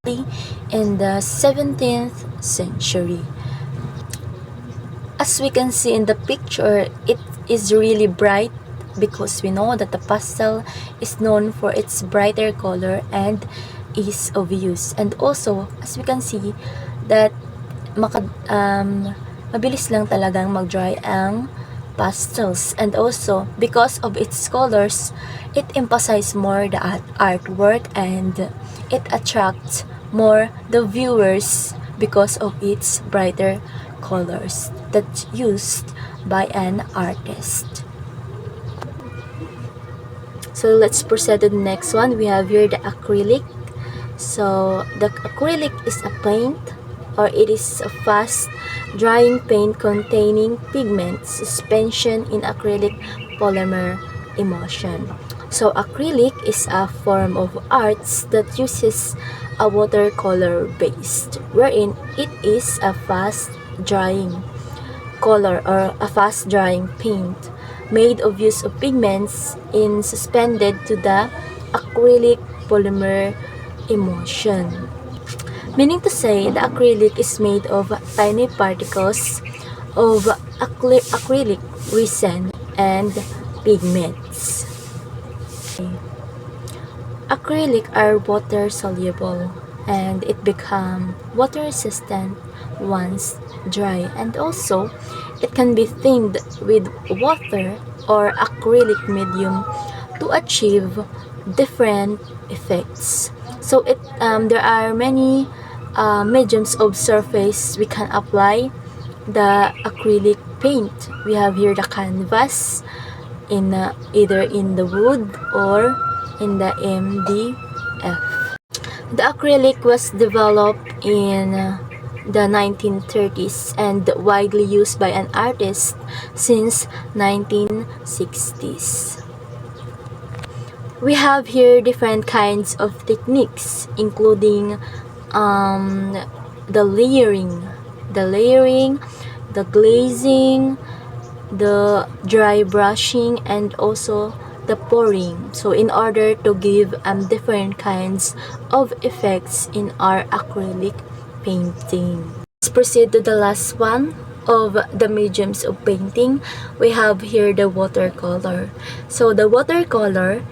in the 17th century. As we can see in the picture, it is really bright because we know that the pastel is known for its brighter color and ease of use. And also, as we can see, that mabilis lang talagang mag-dry ang pastels. And also, because of its colors, it emphasizes more the artwork and it attracts more the viewers because of its brighter colors that's used by an artist. So let's proceed to the next one. We have here the acrylic. So the acrylic is a paint, or it is a fast drying paint containing pigment suspension in acrylic polymer emulsion. So acrylic is a form of arts that uses a watercolor based, wherein it is a fast drying color or a fast drying paint made of use of pigments in suspended to the acrylic polymer emulsion. Meaning to say, the acrylic is made of tiny particles of acrylic resin and pigments. Acrylic are water soluble and it become water resistant once dry, and also it can be thinned with water or acrylic medium to achieve different effects. So there are many mediums of surface we can apply the acrylic paint. We have here the canvas in either in the wood or in the MDF. The acrylic was developed in the 1930s and widely used by an artist since 1960s. We have here different kinds of techniques, including the layering, the glazing, the dry brushing, and also the pouring. So in order to give different kinds of effects in our acrylic painting. Let's proceed to the last one of the mediums of painting. We have here the watercolor. So the watercolor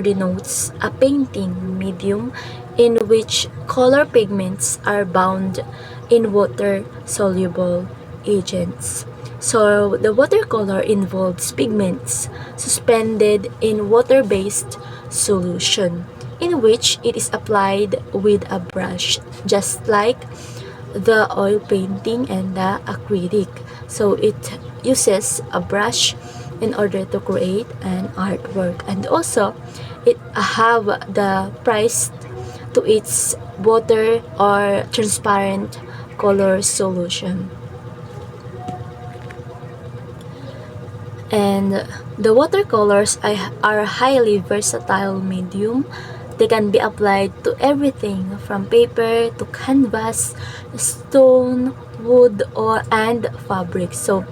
denotes a painting medium in which color pigments are bound in water soluble agents. So the watercolor involves pigments suspended in water-based solution in which it is applied with a brush, just like the oil painting and the acrylic. So it uses a brush in order to create an artwork, and also it have the price to its water or transparent color solution. And the watercolors are highly versatile medium. They can be applied to everything from paper to canvas, stone, wood, and fabric. So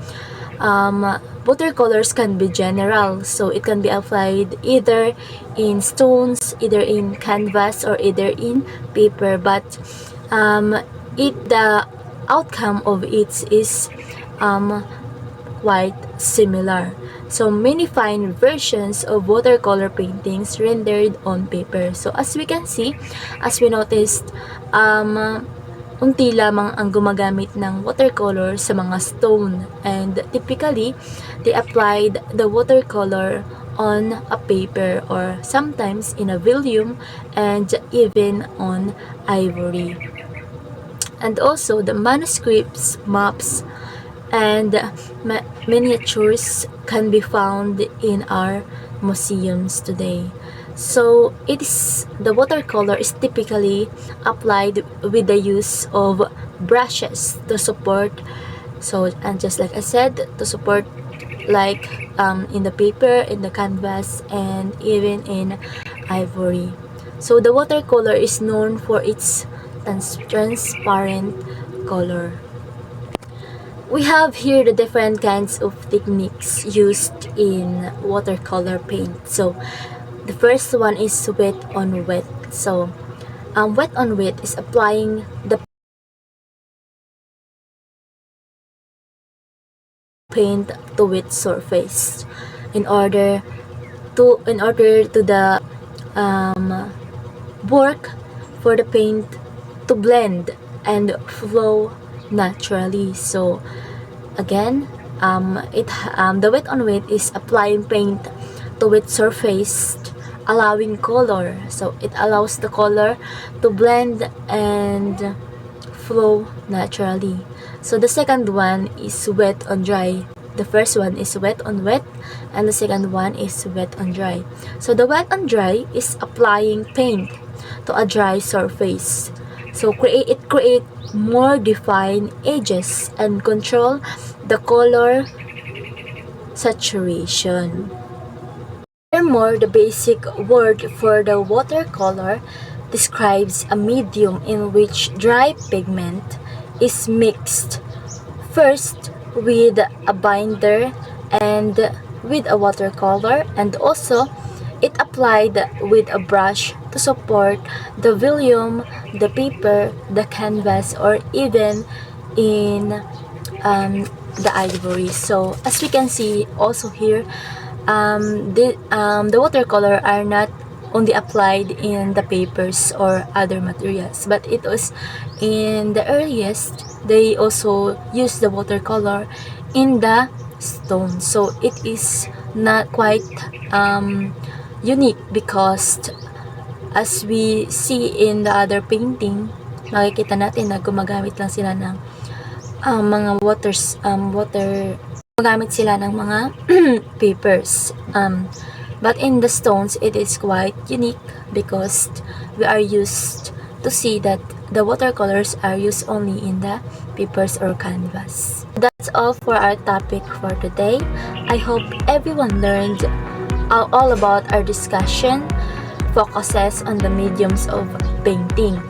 watercolors can be general, so it can be applied either in stones, either in canvas, or either in paper, but the outcome of it is quite similar. So many fine versions of watercolor paintings rendered on paper. So as we can see, as we noticed, unti lamang ang gumagamit ng watercolor sa mga stone, and typically they applied the watercolor on a paper or sometimes in a vellum and even on ivory. And also the manuscripts, maps, and miniatures can be found in our museums today. So the watercolor is typically applied with the use of brushes to support, and just like I said, to support like in the paper, in the canvas, and even in ivory. So the watercolor is known for its transparent color. We have here the different kinds of techniques used in watercolor paint. So the first one is wet on wet. So, wet on wet is applying the paint to its surface in order to the work for the paint to blend and flow naturally. So again, the wet on wet is applying paint to its surface, allowing color. So it allows the color to blend and flow naturally. So the second one is wet on dry. The first one is wet on wet, and the second one is wet on dry. So the wet on dry is applying paint to a dry surface. So it create more defined edges and control the color saturation. Furthermore, the basic word for the watercolor describes a medium in which dry pigment is mixed first with a binder and with a watercolor, and also it applied with a brush to support the volume, the paper, the canvas, or even in the ivory. So as we can see also here, the watercolor are not only applied in the papers or other materials, but it was in the earliest they also use the watercolor in the stone. So it is not quite unique, because as we see in the other painting, makikita natin na gumagamit lang sila ng mga gumagamit sila ng mga papers. But in the stones, it is quite unique because we are used to see that the watercolors are used only in the papers or canvas. That's all for our topic for today. I hope everyone learned all about our discussion focuses on the mediums of painting,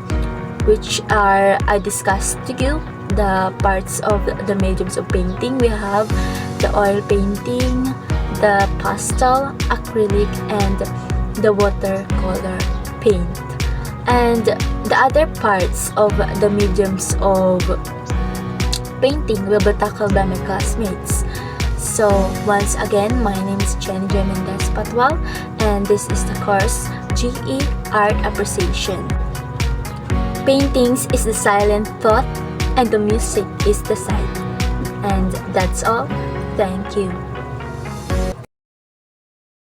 which are I discussed to you the parts of the mediums of painting. We have the oil painting, the pastel, acrylic, and the watercolor paint. And the other parts of the mediums of painting will be tackled by my classmates. So once again, my name is Jenny J. Mendez Patwal, and this is the course GE Art Appreciation. Paintings is the silent thought, and the music is the sight. And that's all. Thank you.